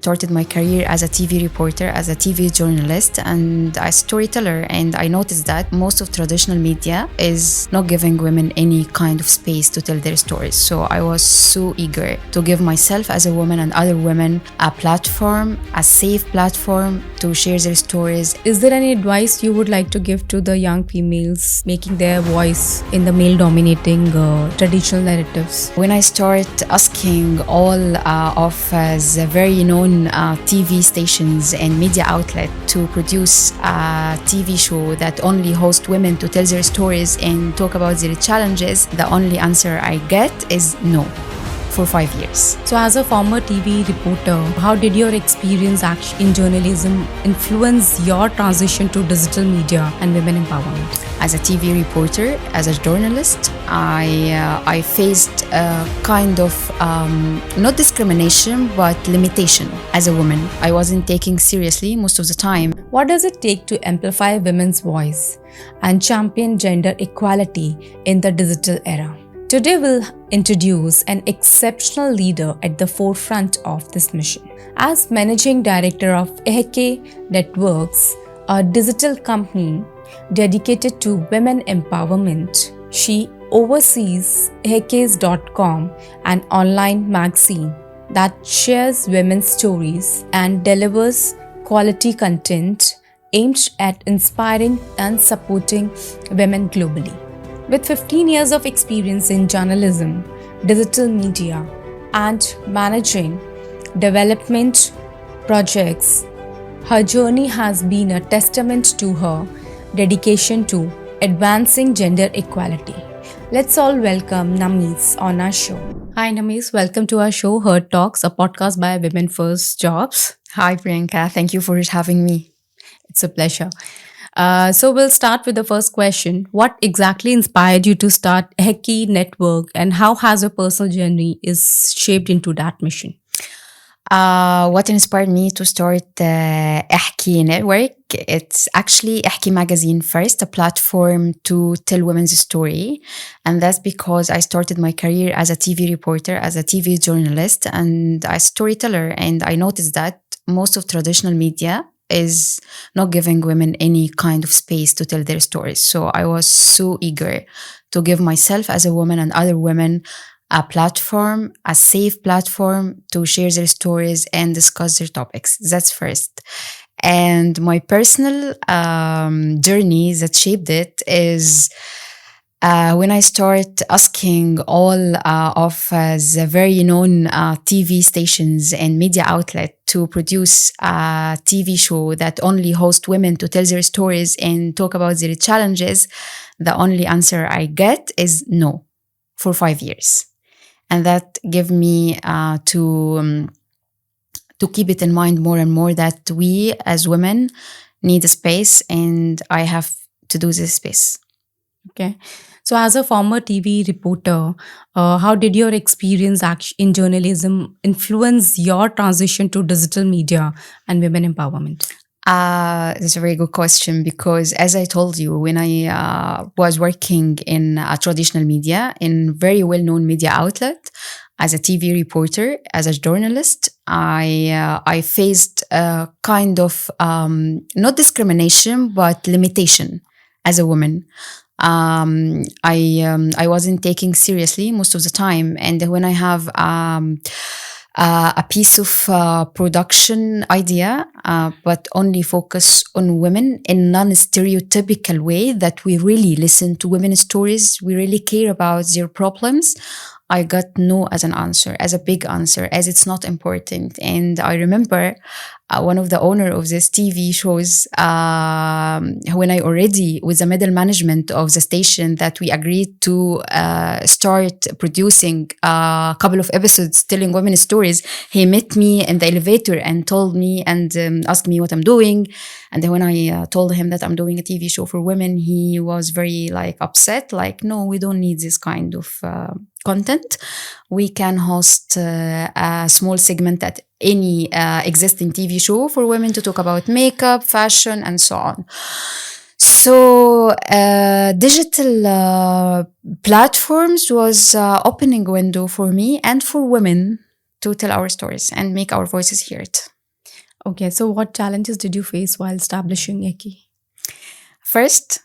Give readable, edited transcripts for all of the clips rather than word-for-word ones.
Started my career as a TV reporter, as a TV journalist, and a storyteller. And I noticed that most of traditional media is not giving women any kind of space to tell their stories. So I was so eager to give myself as a woman and other women a platform, a safe platform to share their stories. Is there any advice you would like to give to the young females making their voice in the male dominating traditional narratives? When I start asking all of the very known TV stations and media outlets to produce a TV show that only host women to tell their stories and talk about their challenges, the only answer I get is no. For 5 years. So as a former TV reporter, how did your experience in journalism influence your transition to digital media and women empowerment? As a TV reporter, as a journalist, I faced a kind of not discrimination but limitation as a woman. I wasn't taken seriously most of the time. What does it take to amplify women's voice and champion gender equality in the digital era? Today we'll introduce an exceptional leader at the forefront of this mission. As Managing Director of E7kky Networks, a digital company dedicated to women empowerment, she oversees E7kkays.com, an online magazine that shares women's stories and delivers quality content aimed at inspiring and supporting women globally. With 15 years of experience in journalism, digital media, and managing development projects, her journey has been a testament to her dedication to advancing gender equality. Let's all welcome Namees on our show. Hi Namees, welcome to our show, Her Talks, a podcast by Women First Jobs. Hi Priyanka, thank you for having me. It's a pleasure. So we'll start with the first question. What exactly inspired you to start E7kky Network, and how has your personal journey is shaped into that mission? What inspired me to start the E7kky Network? It's actually E7kky Magazine first, a platform to tell women's story. And that's because I started my career as a TV reporter, as a TV journalist, and a storyteller. And I noticed that most of traditional media is not giving women any kind of space to tell their stories. So I was so eager to give myself as a woman and other women a platform, a safe platform to share their stories and discuss their topics. That's first. And my personal journey that shaped it is when I start asking all of the very known TV stations and media outlets to produce a TV show that only host women to tell their stories and talk about their challenges, the only answer I get is no, for 5 years. And that gave me to keep it in mind more and more that we as women need a space, and I have to do this space. Okay. So as a former TV reporter, how did your experience in journalism influence your transition to digital media and women empowerment? That's a very good question, because as I told you, when I was working in traditional media, in very well-known media outlet, as a TV reporter, as a journalist, I faced a kind of not discrimination, but limitation as a woman. I wasn't taken seriously most of the time. And when I have a piece of production idea, but only focus on women in non-stereotypical way, that we really listen to women's stories, we really care about their problems, I got no as an answer, as a big answer, as it's not important. And I remember one of the owner of this TV shows, when I already, with the middle management of the station, that we agreed to start producing a couple of episodes telling women's stories, he met me in the elevator and told me and asked me what I'm doing. And then when I told him that I'm doing a TV show for women, he was very upset, no, we don't need this kind of content. We can host a small segment at any existing TV show for women to talk about makeup, fashion, and so on. So digital platforms was opening window for me and for women to tell our stories and make our voices heard. Okay, so what challenges did you face while establishing Eki? First,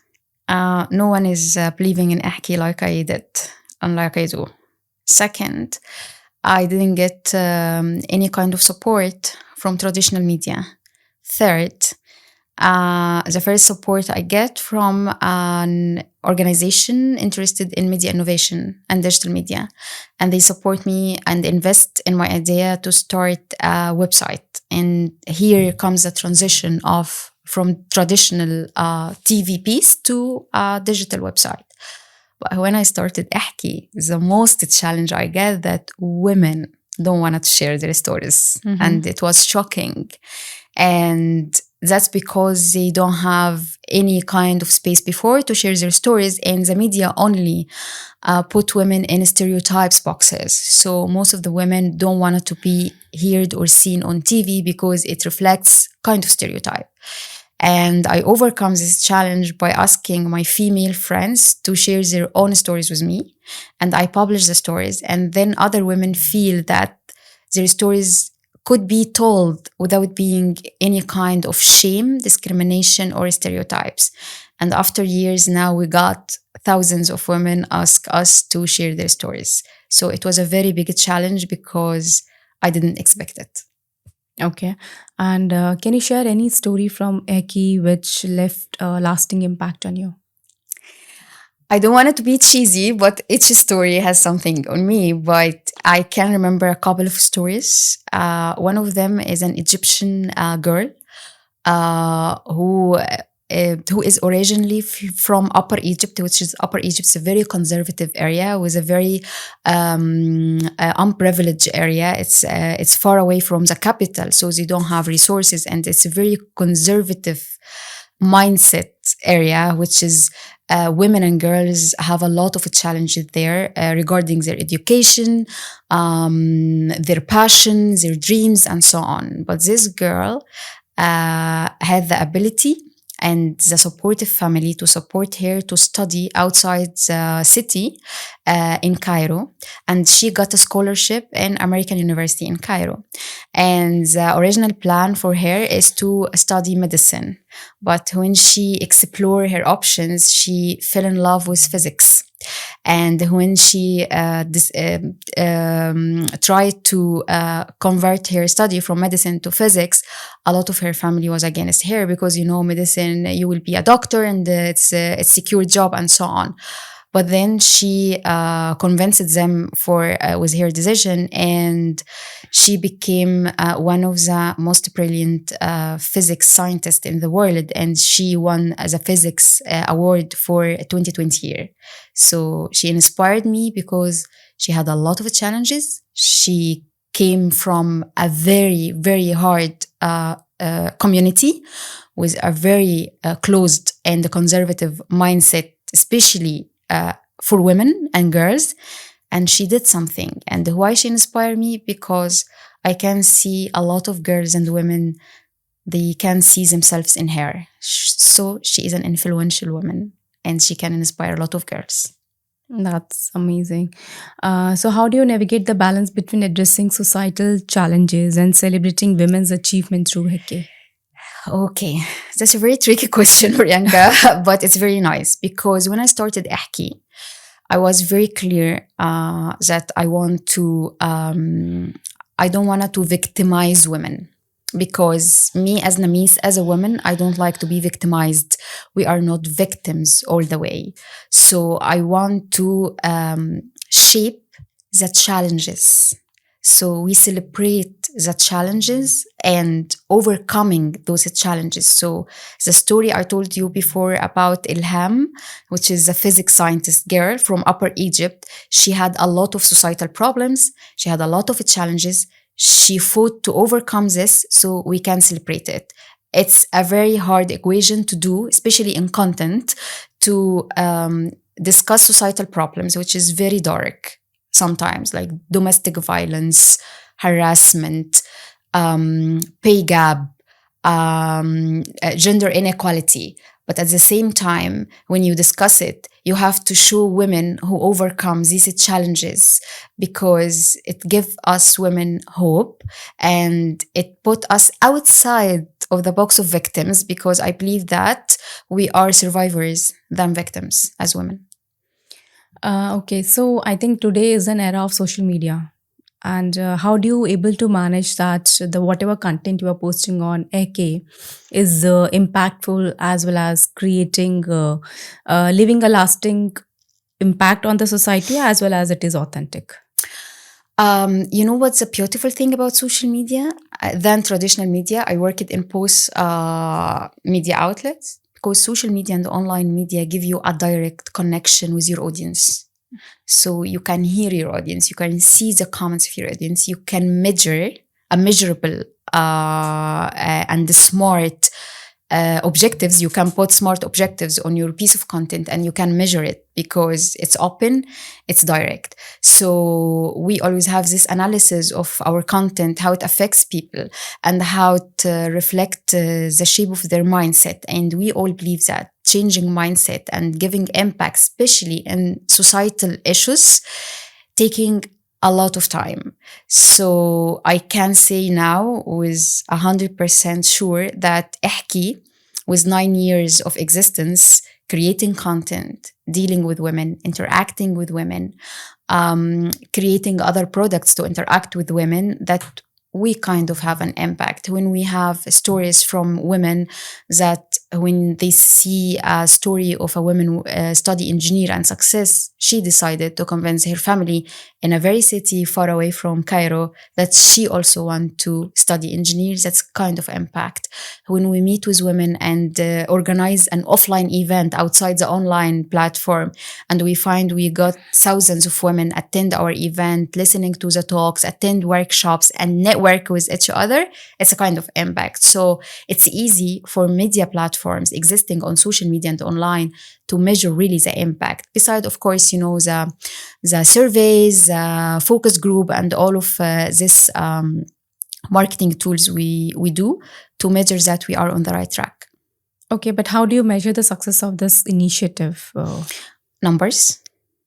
no one is believing in Ehki like I did and like I do. Second, I didn't get any kind of support from traditional media. Third, the first support I get from an organization interested in media innovation and digital media. And they support me and invest in my idea to start a website. And here comes the transition from traditional TV piece to a digital website. But when I started Ehki, the most challenge I get that women don't want to share their stories. Mm-hmm. And it was shocking. And that's because they don't have any kind of space before to share their stories, and the media only put women in stereotypes boxes. So most of the women don't want to be heard or seen on TV because it reflects kind of stereotype. And I overcome this challenge by asking my female friends to share their own stories with me. And I publish the stories, and then other women feel that their stories could be told without being any kind of shame, discrimination, or stereotypes. And after years now, we got thousands of women ask us to share their stories. So it was a very big challenge because I didn't expect it. Okay. And can you share any story from Eki which left a lasting impact on you? I don't want it to be cheesy, but each story has something on me. But I can remember a couple of stories. One of them is an Egyptian girl who is originally from Upper Egypt, which is Upper Egypt's a very conservative area with a very unprivileged area. It's far away from the capital, so they don't have resources, and it's a very conservative mindset area, which is women and girls have a lot of challenges there regarding their education, their passion, their dreams, and so on. But this girl had the ability and the supportive family to support her to study outside the city in Cairo. And she got a scholarship in American University in Cairo. And the original plan for her is to study medicine. But when she explored her options, she fell in love with physics. And when she tried to convert her study from medicine to physics, a lot of her family was against her because, medicine, you will be a doctor and it's a secure job and so on. But then she convinced them with her decision, and she became one of the most brilliant physics scientists in the world, and she won the physics award for 2020 year. So she inspired me because she had a lot of challenges. She came from a very, very hard community with a very closed and conservative mindset, especially for women and girls. And she did something. And why she inspired me? Because I can see a lot of girls and women, they can see themselves in her. So she is an influential woman and she can inspire a lot of girls. That's amazing. So how do you navigate the balance between addressing societal challenges and celebrating women's achievement through Heke? Okay, that's a very tricky question, Priyanka, but it's very nice because when I started Ehki, I was very clear that I don't want to victimize women, because me as Namees, as a woman, I don't like to be victimized. We are not victims all the way. So I want to shape the challenges. So we celebrate the challenges and overcoming those challenges. So the story I told you before about Ilham, which is a physics scientist girl from Upper Egypt, she had a lot of societal problems. She had a lot of challenges. She fought to overcome this so we can celebrate it. It's a very hard equation to do, especially in content, to discuss societal problems, which is very dark. Sometimes, like domestic violence, harassment, pay gap, gender inequality. But at the same time, when you discuss it, You have to show women who overcome these challenges, because it gives us women hope, and it put us outside of the box of victims, because I believe that we are survivors than victims as women. Okay, so I think today is an era of social media. And how do you able to manage that the whatever content you are posting on AK is impactful, as well as creating leaving a lasting impact on the society, as well as it is authentic? You know what's the beautiful thing about social media than traditional media? I worked in both media outlets, because social media and online media give you a direct connection with your audience. So you can hear your audience, you can see the comments of your audience, you can measure a measurable and smart objectives. You can put smart objectives on your piece of content, and you can measure it, because it's open, it's direct. So we always have this analysis of our content, how it affects people and how it reflect the shape of their mindset. And we all believe that changing mindset and giving impact, especially in societal issues, taking a lot of time. So I can say now with 100% sure that احكي, with 9 years of existence, creating content, dealing with women, interacting with women, creating other products to interact with women, that we kind of have an impact. When we have stories from women that when they see a story of a woman study engineer and success, she decided to convince her family in a very city far away from Cairo that she also want to study engineer. That's kind of impact. When we meet with women and organize an offline event outside the online platform, and we find we got thousands of women attend our event, listening to the talks, attend workshops, and network with each other, it's a kind of impact. So it's easy for media platforms existing on social media and online to measure really the impact. Besides, of course, you know, the surveys, focus group, and all of this marketing tools we do to measure that we are on the right track. Okay, but how do you measure the success of this initiative? Numbers.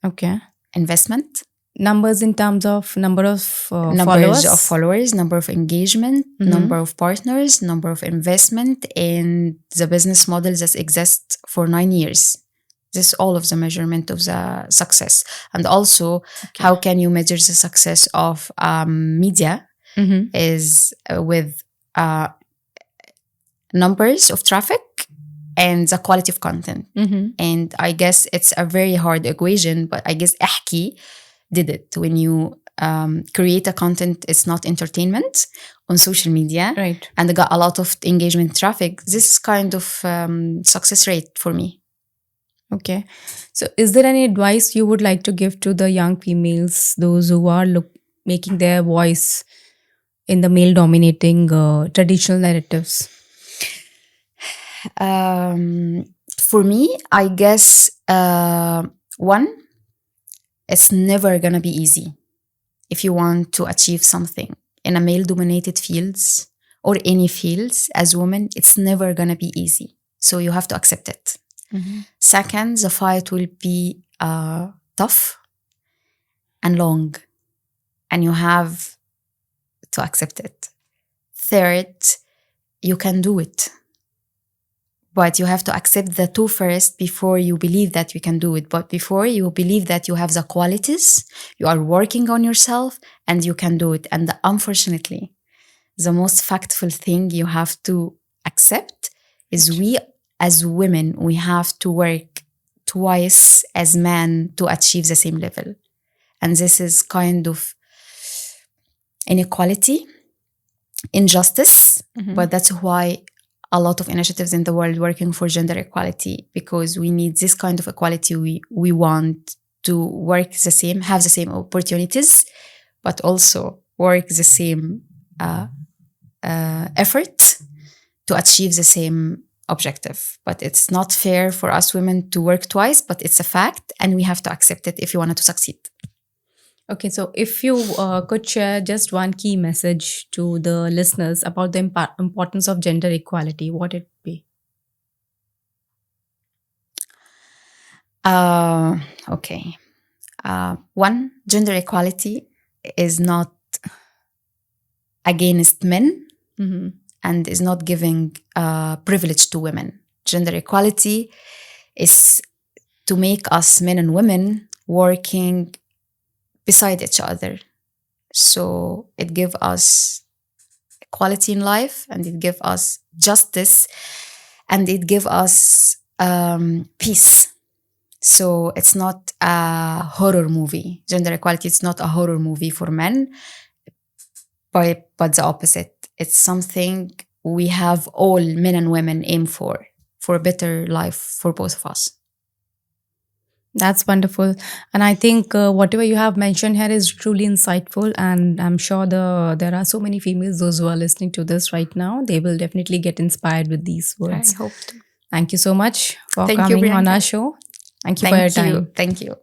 Okay. Investment. Numbers in terms of number of followers, number of engagement, number of partners, number of investment, and the business models that exist for 9 years. This is all of the measurement of the success. And also, how can you measure the success of media is with numbers of traffic and the quality of content. And I guess it's a very hard equation, but I guess احكي did it. When you create a content, it's not entertainment on social media, right, and got a lot of engagement traffic, this is kind of success rate for me. Okay. So is there any advice you would like to give to the young females, those who are making their voice in the male dominating traditional narratives? For me, I guess one, it's never gonna be easy if you want to achieve something in a male-dominated fields or any fields as women. It's never gonna be easy, so you have to accept it. Second, the fight will be tough and long, and you have to accept it. Third, you can do it, but you have to accept the two first before you believe that you can do it. But before you believe that you have the qualities, you are working on yourself and you can do it. And unfortunately, the most factful thing you have to accept is we as women, we have to work twice as men to achieve the same level. And this is kind of inequality, injustice, but that's why a lot of initiatives in the world working for gender equality, because we need this kind of equality. We want to work the same, have the same opportunities, but also work the same effort to achieve the same objective. But it's not fair for us women to work twice, but it's a fact, and we have to accept it if you wanted to succeed. Okay, so if you could share just one key message to the listeners about the importance of gender equality, what would it be? Okay. One, gender equality is not against men and is not giving privilege to women. Gender equality is to make us men and women working beside each other. So it gives us equality in life, and it gives us justice, and it gives us peace. So it's not a horror movie. Gender equality is not a horror movie for men, but the opposite. It's something we have all men and women aim for a better life for both of us. That's wonderful. And I think whatever you have mentioned here is truly insightful. And I'm sure there are so many females, those who are listening to this right now, they will definitely get inspired with these words. I hope to. Thank you so much for Thank coming you, on Priyanka. our show. Thank you for your time. Thank you.